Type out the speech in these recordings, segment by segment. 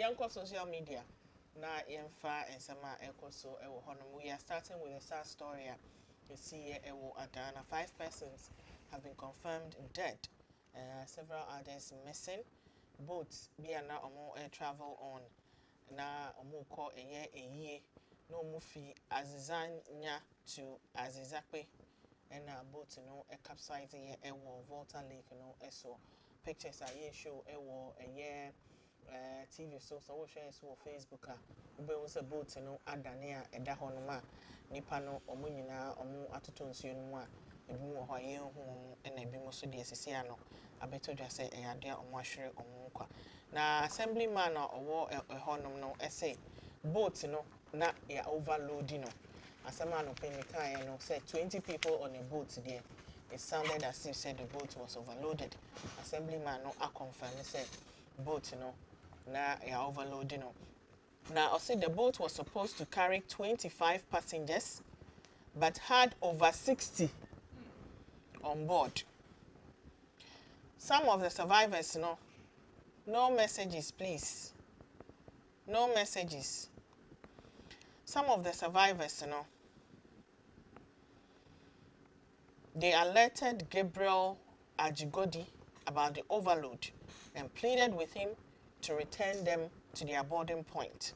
Yanko social media. Na yemfa and sama ekoso ewo honom. We are starting with a sad story. You see ewo Adana. 5 persons have been confirmed dead. Several others missing. Boats be na omo air travel on. Na omo ko eye. No mufi Azizanya to Azizakwe. And boat a capsizing Volta Lake so pictures are show a year TV so share so Facebook ube was a boat adania a dahonoma nipano omunina omu atutunsi nwa ebimu ho ye hu and ebimu so de sisiano abeto dwa say e ade omwahwere omunkwa na assemblyman owo honom no say boat na ya overloading no Asama no Pemika no said 20 people on a boat there. It sounded as if said the boat was overloaded. Assemblyman no a confirm said boat na ya overloading no. Now I said the boat was supposed to carry 25 passengers but had over 60 on board. Some of the survivors no messages please. No messages. Some of the survivors they alerted Gabriel Ajigodi about the overload and pleaded with him to return them to their boarding point.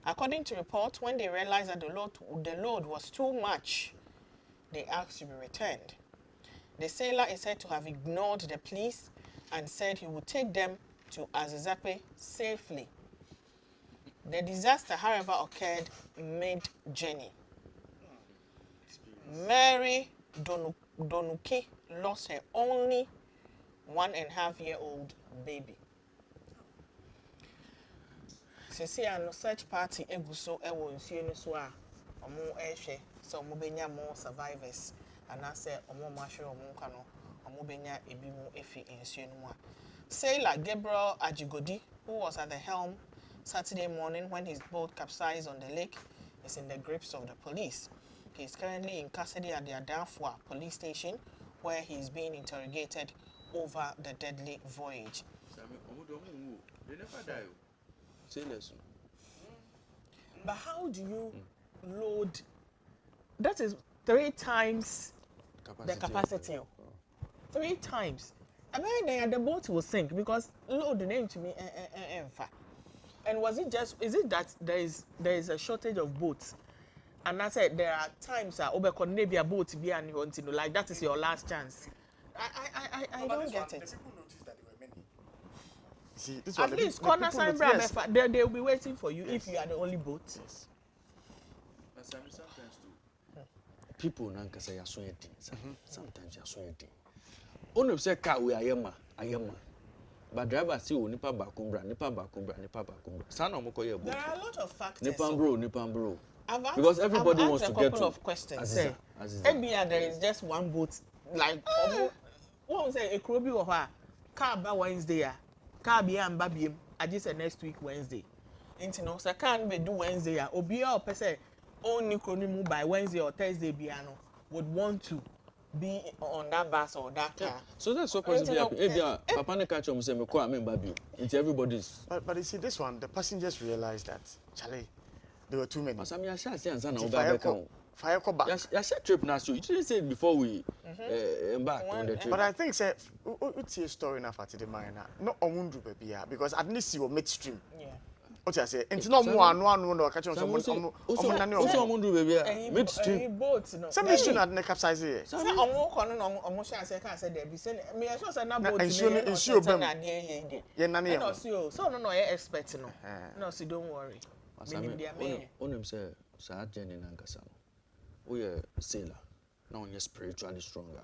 According to reports, when they realized that the load was too much, they asked to be returned. The sailor is said to have ignored the pleas and said he would take them to Azizakwe safely. The disaster, however, occurred mid-journey. Mary Donuki lost her only 1.5-year-old baby. Sisi no search party eguso ewo nsuo no so a omo ehwe so omo benya more survivors and I say omo mahwe omo nka no omo benya ebi mu efi nsuo no mu a. Sailor Gabriel Ajigodi, who was at the helm Saturday morning when his boat capsized on the lake, is in the grips of the police. He is currently in custody at the Adanfua police station where he is being interrogated over the deadly voyage. They never die. But how do you load? That is 3 times the capacity. 3 times. I mean, the boat will sink because load the name to me. And is it that there is a shortage of boats? And I said there are times that maybe a boat be and like that is your last chance. I don't get it. The people noticed that there were many. See, this at least corner sign they'll be waiting for you if you are the only boat. Yes. But sometimes too. People nanka say you're so sometimes you're so eating. Only say car we ayema. But driver see nipa bakumbra. Sana omokoye boat. There are a lot of factors. Nipa bro. Because everybody wants to get to. I've asked a couple of questions. There is just one boat. Like, what was it? A Krobi or her car by Wednesday. Car be and baby. I just said next week Wednesday. So I can't be do Wednesday. Obia or person only Kronimu by Wednesday or Thursday. Biano would want to be on that bus or that car. So that's what possibly happen. Papa ne catch say me call me baby. It's everybody's. But you see this one, the passengers realized that Charlie, there were too many. Fire call back. Yes, trip now. So you didn't say it before we embark on the trip. But I think say it's a story now for the mine. No omundu baby because at least you were midstream. Yeah. What I say? It's not more no catch on someone. Also omundu baby midstream. Some midstream at the capsize here. Say omo kono no omo sha say can say there be say me sure say na boat. Ensure bem. Yeah na no so no expert no. No so don't worry. Onim say sa journey na nkasa no. We are sailor. Now you're spiritually stronger.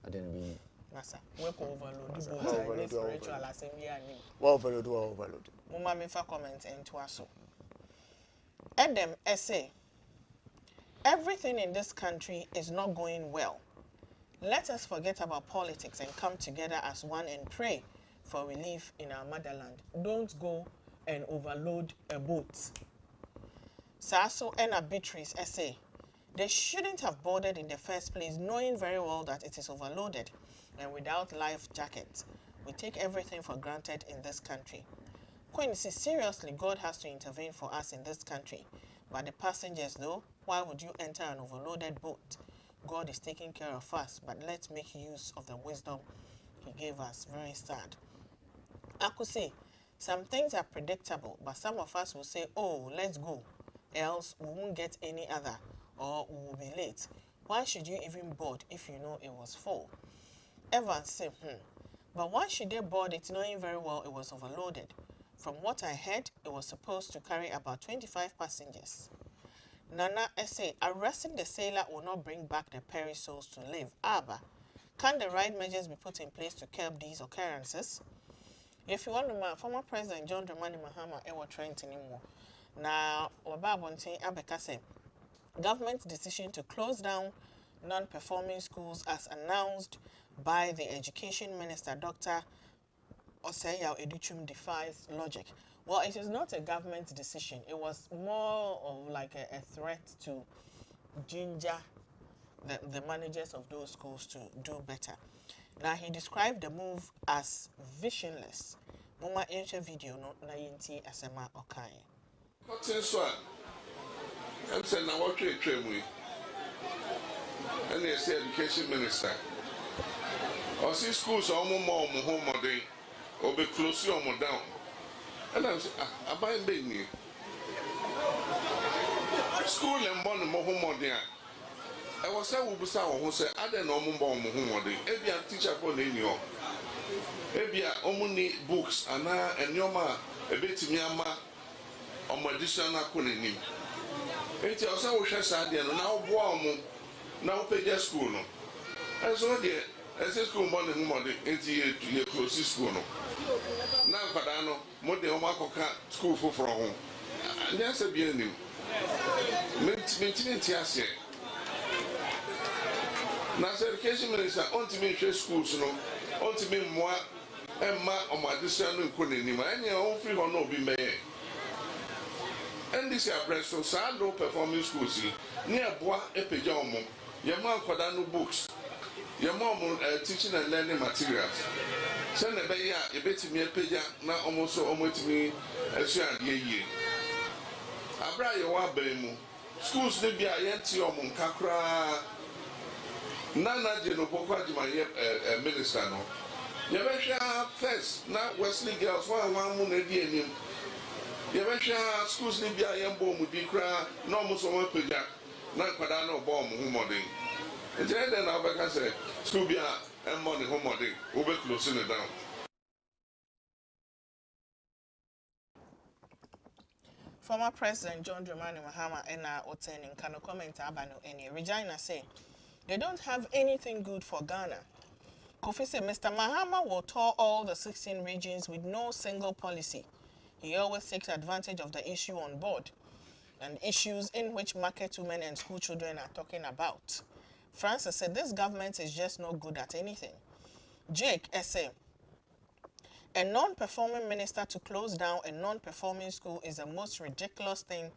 I didn't mean. Nasa, we can overload. Spiritual assembly and overload. Mama me fa comment into us. Adam essay. Everything in this country is not going well. Let us forget about politics and come together as one and pray for relief in our motherland. Don't go and overload a boat. Sasso and Beatrice essay. They shouldn't have boarded in the first place, knowing very well that it is overloaded and without life jackets. We take everything for granted in this country. Queen says, seriously, God has to intervene for us in this country. But the passengers, though, why would you enter an overloaded boat? God is taking care of us, but let's make use of the wisdom he gave us. Very sad. I could say, some things are predictable, but some of us will say, oh, let's go, else we won't get any other, or we will be late. Why should you even board if you know it was full? Evans said, but why should they board it knowing very well it was overloaded? From what I heard, it was supposed to carry about 25 passengers. Nana essay, arresting the sailor will not bring back the perished souls to live. Abba, can the right measures be put in place to curb these occurrences? If you want to know, former President John Dramani Mahama ewa Trenton anymore. Now, Obabonte Abeka said, government's decision to close down non-performing schools as announced by the Education Minister, Dr. Osei Educhum, defies logic. Well, it is not a government decision. It was more of like a threat to ginger the managers of those schools to do better. Now, he described the move as visionless. Mama Enche video no na yinti asema okai. Cotton swan. I'm saying now what trade we. And they say education minister. Or see schools are more home or day or be close or down. And I'm saying, I buy baby. School and born more home or there. I was saying, we saw who said, I don't know more home or day. Every teacher for the New York. Every only books and your ma a bit to me on my additional couldn't. It's also a sad and now warm. Now pay their school. And so, dear, as a school morning into your closest school. Now, Padano, more than school for from home. And that's a bien new. Maintenance, yes. Now, education minister, on to me, schools, no, on to me more and ma on my additional couldn't, and your own free or no be made. And this year, Presto, sad low performing schools near Bois Epijomo. Your mom Padano books. Your mom teaching and learning materials. Send a bay, a bit me a page, now almost so almost me as you are ye. I brought your wabemu. Schools may be a yenti or Munkakra. Nana Genopoka, my minister. No. You better first, now Wesley girls, one moon a day. You better schools may be a young bomb with the cry, no more so one page. Not Padano bomb home or day. And then I say, school be a money home or day, over closing it down. Former President John Dramani Mahama and Otenin can comment about any. Regina say, they don't have anything good for Ghana. Kofi said, Mr. Mahama will tour all the 16 regions with no single policy. He always takes advantage of the issue on board and issues in which market women and school children are talking about. Francis said, this government is just not good at anything. Jake S.A. A non-performing minister to close down a non-performing school is the most ridiculous thing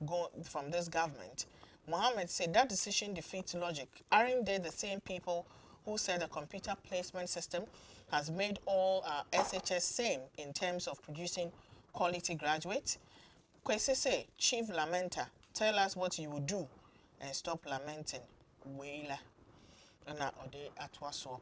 going from this government. Mohammed said that decision defeats logic. Aren't they the same people who said the computer placement system has made all our SHS same in terms of producing quality graduates? Kwesi say, Chief Lamenter, tell us what you will do and stop lamenting. Weila. And ode atwaso.